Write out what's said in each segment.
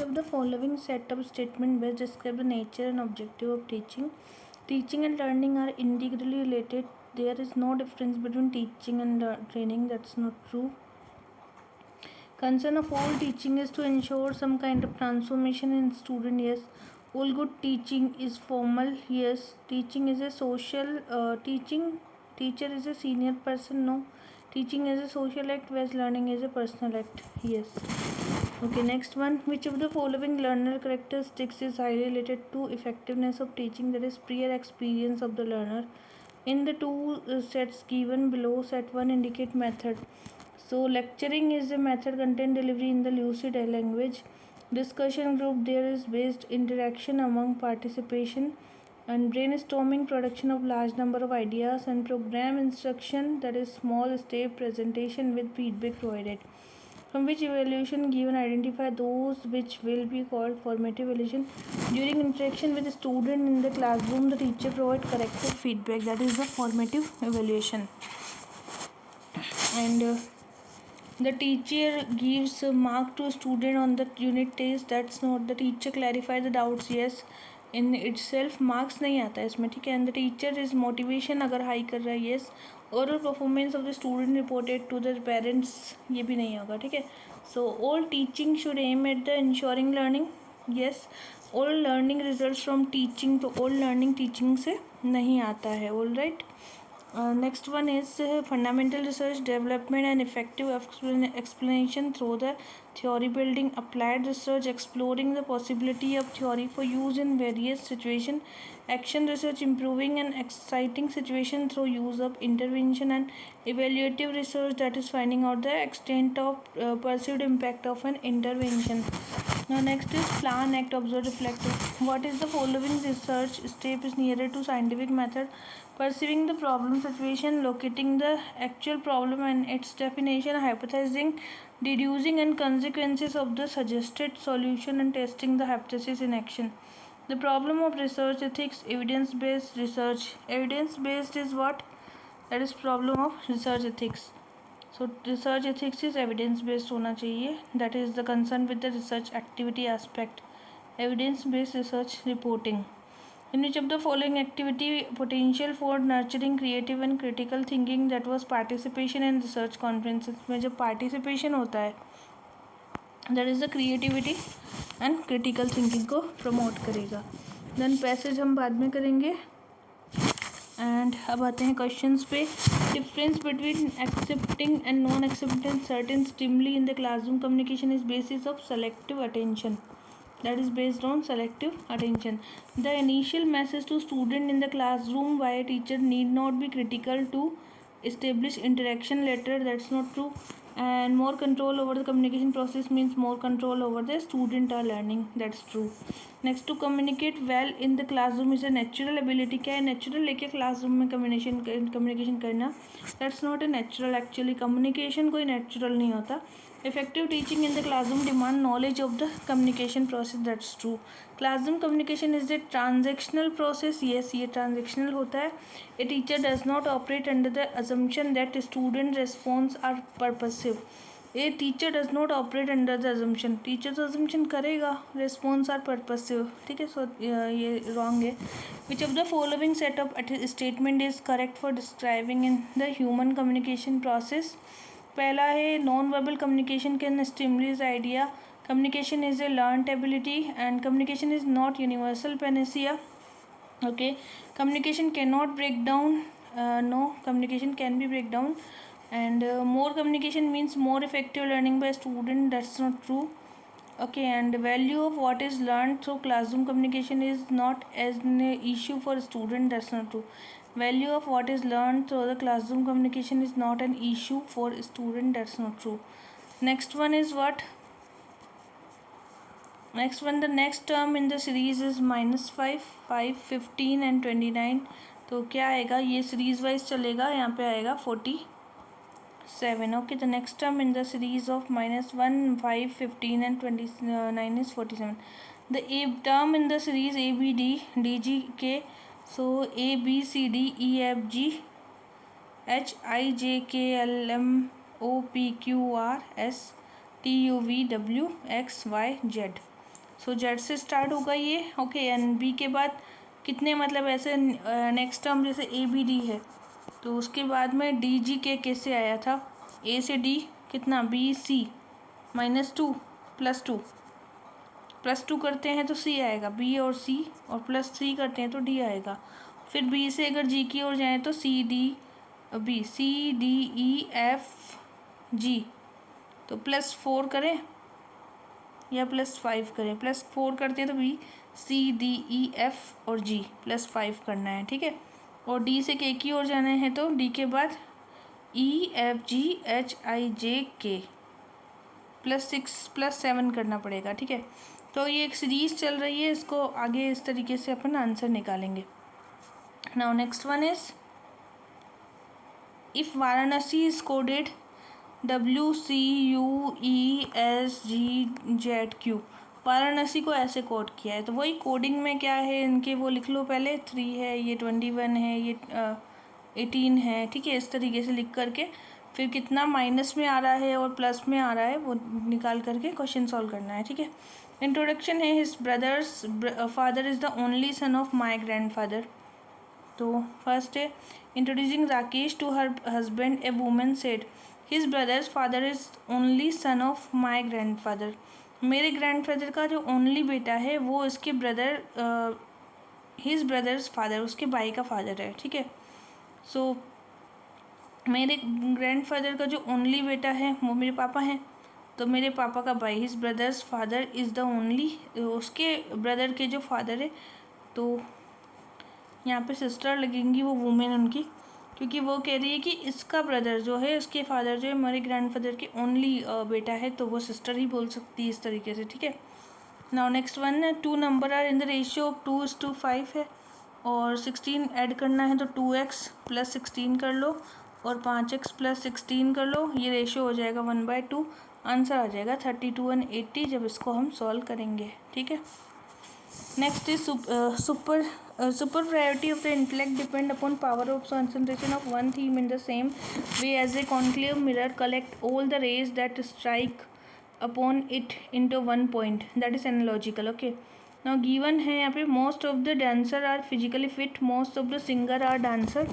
of the following set of statement best describe the nature and objective of teaching? Teaching and learning are integrally related. There is no difference between teaching and training. That's not true. Concern of all teaching is to ensure some kind of transformation in student. Yes. All good teaching is formal. Yes. Teaching is a social teacher is a senior person. No. Teaching is a social act, whereas learning is a personal act. Yes. Okay, next one. Which of the following learner characteristics is highly related to effectiveness of teaching? That is prior experience of the learner. In the two sets given below, set 1 indicate method. So lecturing is a method, content delivery in the lucid language. Discussion group, there is based interaction among participation, and brainstorming, production of large number of ideas, and program instruction, that is small step presentation with feedback provided. From which evaluation given identify those which will be called formative evaluation. During interaction with the student in the classroom, the teacher provides corrective feedback, that is the formative evaluation. And the teacher gives a mark to a student on the unit test. That's not the teacher clarify the doubts. Yes, in itself marks नहीं आता है इसमें, ठीक है. And the teacher is motivation अगर high कर रहा है. Yes. Oral performance of the student reported to the parents, ये भी नहीं होगा, ठीक है. So all teaching should aim at the ensuring learning. Yes. All learning result from teaching, तो ऑल लर्निंग टीचिंग से नहीं आता है. All right. Next one is fundamental research, development and effective explanation through the theory building. Applied research, exploring the possibility of theory for use in various situations. Action research, improving an exciting situation through use of intervention. And evaluative research, that is finding out the extent of perceived impact of an intervention. Now next is plan, act, observe, reflect. What is the following research step is nearer to scientific method? Perceiving the problem situation, locating the actual problem and its definition, hypothesizing, deducing and consequences of the suggested solution, and testing the hypothesis in action. The problem of research ethics, evidence-based research. Evidence-based is what? That is problem of research ethics. So research ethics is evidence-based होना चाहिए. That is the concern with the research activity aspect. Evidence-based research reporting. In which of the following activity potential for nurturing creative and critical thinking, that was participation in research conferences. में जब participation होता है, that is the creativity and critical thinking को promote करेगा. Then passage हम बाद में करेंगे. एंड अब आते हैं क्वेश्चंस पे. Difference between accepting and non accepting certain stimuli in the classroom communication is basis of selective attention. That is based on selective attention. The initial message to student in the classroom by a teacher need not be critical to establish interaction later. That's not true. And more control over the communication process means more control over the student are learning. That's true. Next, to communicate well in the classroom is a natural ability. क्या है? natural लेके classroom में communication करना. That's not a natural actually. communication कोई natural नहीं होता. Effective teaching in the classroom demand knowledge of the communication process. That's true. Classroom communication is a transactional process. Yes, ये transactional होता है. A teacher does not operate under the assumption that student response are purposive. A teacher does not operate under the assumption. Teacher तो assumption करेगा, response are purposive. ठीक है. So ये wrong है. Which of the following set of statement is correct for describing in the human communication process? पहला है non verbal communication can stimulate idea. Communication is a learned ability and communication is not universal panacea. Okay. Communication can not break down. No, communication can be break down. And more communication means more effective learning by student. That's not true. Okay, and value of what is learned through classroom communication is not as an issue for student. That's not true. Value of what is learned through the classroom communication is not an issue for student. That's not true. Next one is what? Next one, the next term in the series is -5, 5, 15 and 29. तो क्या आएगा? ये series wise चलेगा. यहाँ पे आएगा 47. Okay, the next term in the series of -1, 5, 15 and 29 is 47. The term in the series ABD DGK. So A B C D E F G H I J K L M O P Q R S T U V W X Y Z. So Z से start होगा ये, okay. And B के बाद कितने, मतलब ऐसे next term जैसे A B D है, तो उसके बाद में डी जी के कैसे आया था, ए से डी कितना, बी सी -2 +2 करते हैं तो सी आएगा, बी और सी, और +3 करते हैं तो डी आएगा। फिर बी से अगर जी की ओर जाएँ तो सी डी ई एफ जी, तो +4 करें या +5 करें, +4 करते हैं तो B C D E F और जी, +5 करना है, ठीक है। और डी से के की ओर जाना है तो डी के बाद E F G H I जे के, +6 +7 करना पड़ेगा, ठीक है। तो ये एक सीरीज चल रही है, इसको आगे इस तरीके से अपन आंसर निकालेंगे। Now next one is, if Varanasi is coded WCUESGZQ, Varanasi को ऐसे कोड किया है, तो वही कोडिंग में क्या है इनके वो लिख लो पहले, 3 है, ये 21 है, ये 18 है, ठीक है। इस तरीके से लिख करके फिर कितना माइनस में आ रहा है और प्लस में आ रहा है वो निकाल करके क्वेश्चन सॉल्व करना है, ठीक है। इंट्रोडक्शन है, his brothers father is the only son of my grandfather. तो फर्स्ट है, introducing Rakesh to her husband, a woman said his brothers father is only son of my grandfather. मेरे ग्रैंडफादर का जो ओनली बेटा है वो इसके ब्रदर, हिज ब्रदर्स फादर, उसके भाई का फादर है, ठीक है। सो मेरे ग्रैंडफादर का जो ओनली बेटा है वो मेरे पापा हैं, तो मेरे पापा का भाई, his brothers father is the only, उसके ब्रदर के जो फादर है, तो यहाँ पे सिस्टर लगेंगी वो वुमेन उनकी, क्योंकि वो कह रही है कि इसका ब्रदर जो है, उसके फादर जो है हमारे ग्रैंडफादर के ओनली बेटा है, तो वो सिस्टर ही बोल सकती है इस तरीके से, ठीक है। नाउ नेक्स्ट वन है, 2 number are in the ratio of 2:5 है, और 16 ऐड करना है तो 2x + 16 कर लो और 5x + 16 कर लो, ये रेशियो हो जाएगा 1/2, आंसर आ जाएगा 32 और 80 जब इसको हम सॉल्व करेंगे, ठीक है। Next is super priority of the intellect depend upon power of concentration of one theme in the same way as a concave mirror collect all the rays that strike upon it into one point, that is analogical, okay। now given है यहाँ पे, most of the dancer are physically fit, most of the singer are dancer,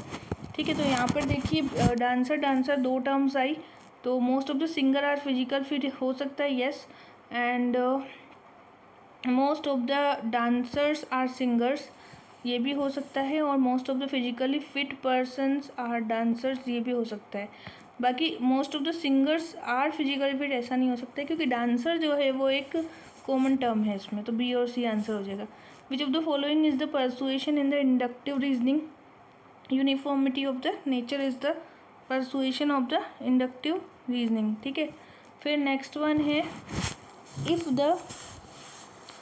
ठीक है। तो यहाँ पर देखिए dancer 2 terms आई, तो most of the singer are physical fit हो सकता है, yes, and most of the dancers are singers, ये भी हो सकता है, और most of the physically fit persons are dancers, ये भी हो सकता है। बाकी most of the singers are physically fit ऐसा नहीं हो सकता है, क्योंकि डांसर जो है वो एक कॉमन टर्म है इसमें, तो बी और सी आंसर हो जाएगा। विच of the following is the persuasion in the inductive reasoning, uniformity of the nature is the persuasion of the inductive reasoning, ठीक है। फिर नेक्स्ट वन है, if the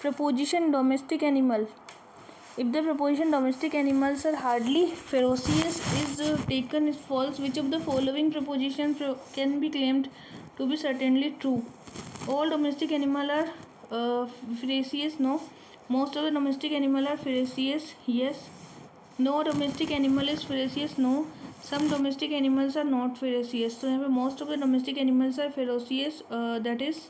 preposition domestic animal, if the proposition domestic animals are hardly ferocious is taken as false, which of the following proposition can be claimed to be certainly true? All domestic animals are ferocious, no. Most of the domestic animals are ferocious, yes. No domestic animal is ferocious, no. Some domestic animals are not ferocious, so यहाँ पे most of the domestic animals are ferocious, that is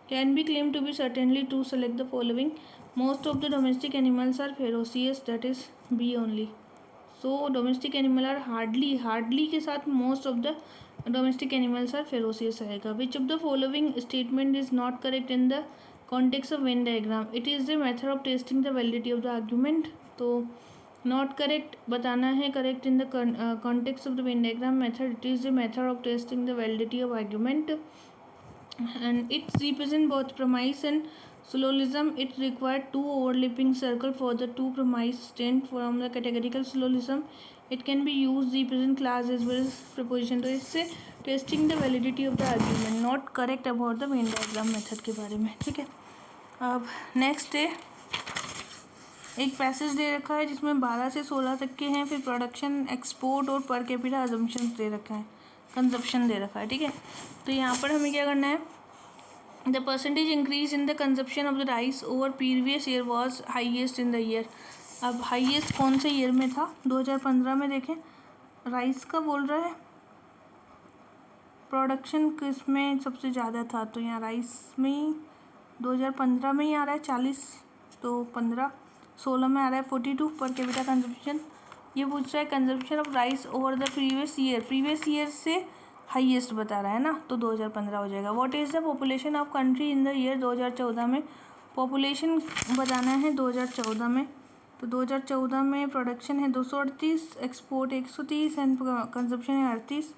can be claimed to be certainly true. Select the following. Most of the domestic animals are ferocious, that is B only. So domestic animal are hardly के साथ most of the domestic animals are ferocious आएगा। Which of the following statement is not correct in the context of Venn diagram? It is the method of testing the validity of the argument. तो not correct बताना है, correct in the context of the Venn diagram method. It is the method of testing the validity of argument, and it represents both premise and syllogism. It required 2 overlapping circles for the 2 premise stand from the categorical syllogism. It can be used represent class as well as proposition. तो इससे testing the validity of the argument, not correct about the Venn diagram method के बारे में, ठीक है। अब next है, एक पैसेज दे रखा है जिसमें 12 से 16 तक के हैं, फिर प्रोडक्शन, एक्सपोर्ट और पर कैपिटा अजम्पशंस दे रखा है, कंजप्शन दे रखा है, ठीक है। तो यहाँ पर हमें क्या करना है, the percentage increase in the consumption of the rice over previous year was highest in the year. अब हाईएस्ट कौन से ईयर में था, 2015 में। देखें राइस का बोल रहा है, प्रोडक्शन किस में सबसे ज़्यादा था, तो यहाँ राइस में 2015 में ही आ रहा है 40, तो 15, 16 में आ रहा है 42 पर कैपिटा कंजप्शन। ये पूछ रहा है consumption of rice over the previous year से हाईएस्ट बता रहा है ना, तो 2015 हो जाएगा। What is the population of country in the year 2014 में, पॉपुलेशन बताना है 2014 में। तो 2014 में प्रोडक्शन है 238, एक्सपोर्ट 130 एंड कंजप्शन है 38।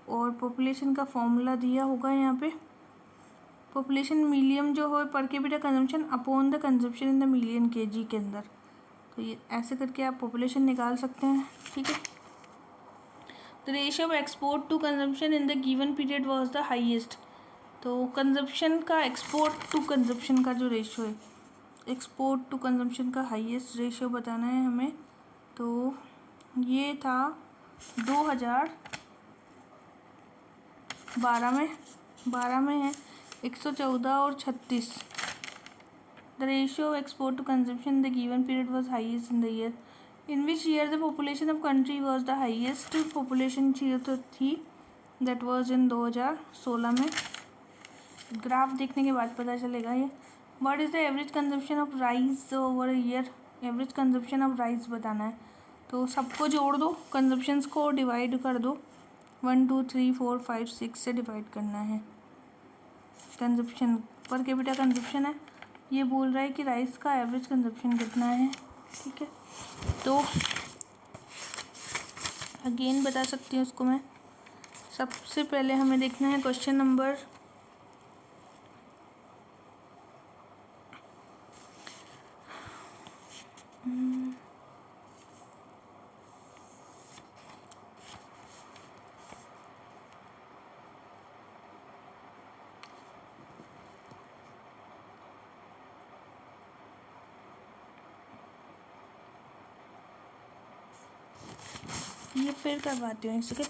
और पॉपुलेशन का फॉर्मूला दिया होगा यहाँ पे, पॉपुलेशन मिलियन जो हो per capita consumption upon the consumption in the million KG के अंदर। तो ये ऐसे करके आप पॉपुलेशन निकाल सकते हैं, ठीक है। The ratio of export to consumption in the given period was the highest. तो कंजम्पशन का एक्सपोर्ट टू कंजम्पशन का जो रेशियो है, एक्सपोर्ट टू कंजम्पशन का हाईएस्ट रेशियो बताना है हमें। तो ये था 2012 में है 114 और 36। The ratio of export to consumption the given period was highest in the year. In which year the population of country was the highest population तो थी, दैट वाज इन 2016 में। ग्राफ देखने के बाद पता चलेगा ये। What is the average consumption of rice over year, average consumption of rice बताना है। तो सबको जोड़ दो, कंजम्पशंस को डिवाइड कर दो, 1 2 3 4 5 6 से डिवाइड करना है। कंजप्शन पर कैपिटा कंजप्शन है, ये बोल रहा है कि राइस का एवरेज कंजप्शन कितना है, ठीक है। तो अगेन बता सकती हूँ उसको मैं। सबसे पहले हमें देखना है क्वेश्चन नंबर ये फिर करवाती हूँ इसके।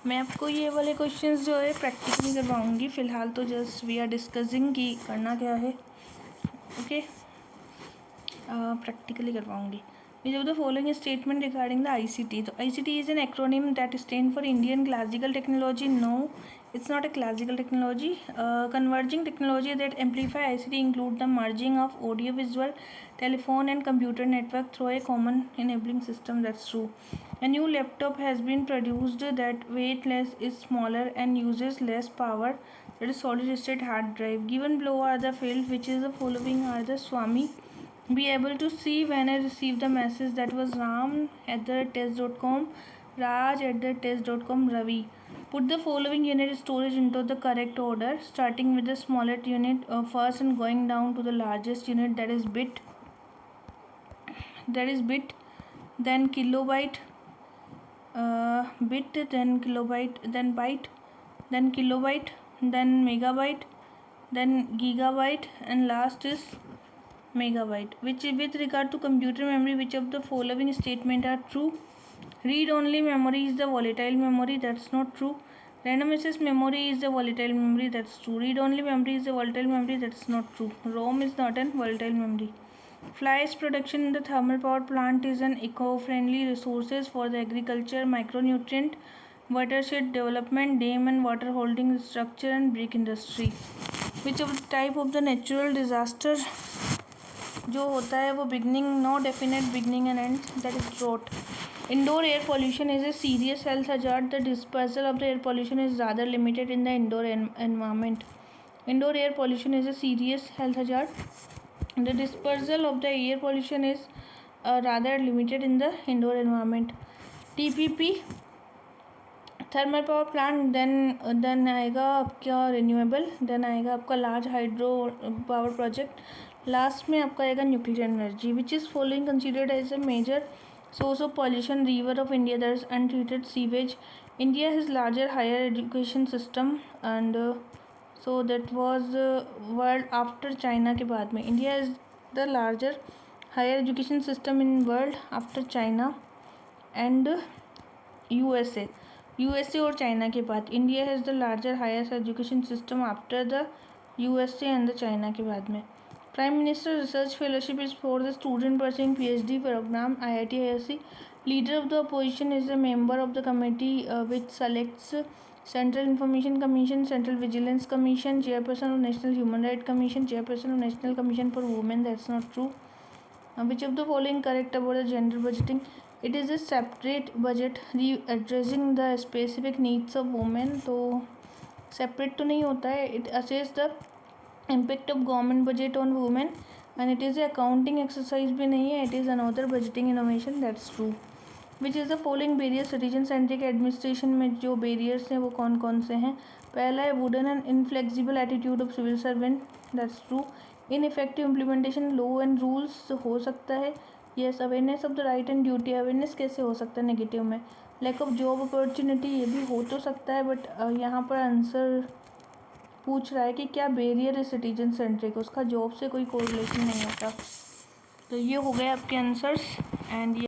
मैं आपको ये वाले क्वेश्चंस जो है प्रैक्टिकली करवाऊँगी। फ़िलहाल तो जस्ट वी आर डिस्कसिंग कि करना क्या है, ओके। प्रैक्टिकली करवाऊँगी। Which of the following statement regarding the ICT। तो ICT is an acronym that stand for Indian classical technology. No, it's not a classical technology. Converging technology that amplify ICT include the merging of audiovisual, telephone and computer network through a common enabling system. That's true. A new laptop has been produced that weight less, is smaller and uses less power. That is solid state hard drive. Given below are the field which is the following are the Swami. Be able to see when I received the message, that was ram@test.com, raj@test.com, Ravi. Put the following unit storage into the correct order, starting with the smallest unit first and going down to the largest unit, that is bit, then kilobyte, bit, then kilobyte, then byte, then kilobyte, then megabyte, then gigabyte, and last is megabyte. Which with regard to computer memory, which of the following statement are true? Read only memory is the volatile memory, that's not true. Random access memory is the volatile memory, that's true. Read only memory is the volatile memory, that's not true. ROM is not a volatile memory. Fly production in the thermal power plant is an eco-friendly resources for the agriculture, micronutrient, watershed development, dam and water holding structure and brick industry. Which of the type of the natural disaster जो होता है वो beginning, no definite beginning and end, that is drought. Indoor air pollution is a serious health hazard. The dispersal of the air pollution is rather limited in the indoor environment. Indoor air pollution is a serious health hazard. The dispersal of the air pollution is rather limited in the indoor environment. TPP thermal power plant, then आएगा आपका renewable, then आएगा आपका large hydro power project, last में आपका आएगा nuclear energy. Which is following considered as a major source of pollution? River of India, that is untreated sewage. India has larger higher education system and so that was world after China के बाद में. India is the larger higher education system in world after China and USA और China के बाद. India has the larger higher education system after the USA and the China के बाद में. Prime minister research fellowship is for the student pursuing PhD programme IIT ISC. Leader of the opposition is a member of the committee which selects central information commission, central vigilance commission, chairperson of national human right commission, chairperson of national commission for women, that's not true. Which of the following correct about the gender budgeting? It is a separate budget addressing the specific needs of women. तो separate तो नहीं होता है. It assess the impact of government budget on women and it is a accounting exercise भी नहीं है. It is another budgeting innovation. That's true. Which is the following barriers citizen centric administration में जो barriers हैं वो कौन कौन से हैं? पहला है wooden and inflexible attitude of civil servant. That's true. Ineffective implementation law and rules हो सकता है. Yes. Awareness of the right and duty. Awareness कैसे हो सकता है नेगेटिव में? लैक ऑफ जॉब अपॉर्चुनिटी, ये भी हो तो सकता है बट यहाँ पर आंसर पूछ रहा है कि क्या बैरियर है सिटीजन सेंट्रिक, उसका जॉब से कोई कोरिलेशन नहीं होता. तो ये हो गए आपके आंसर्स एंड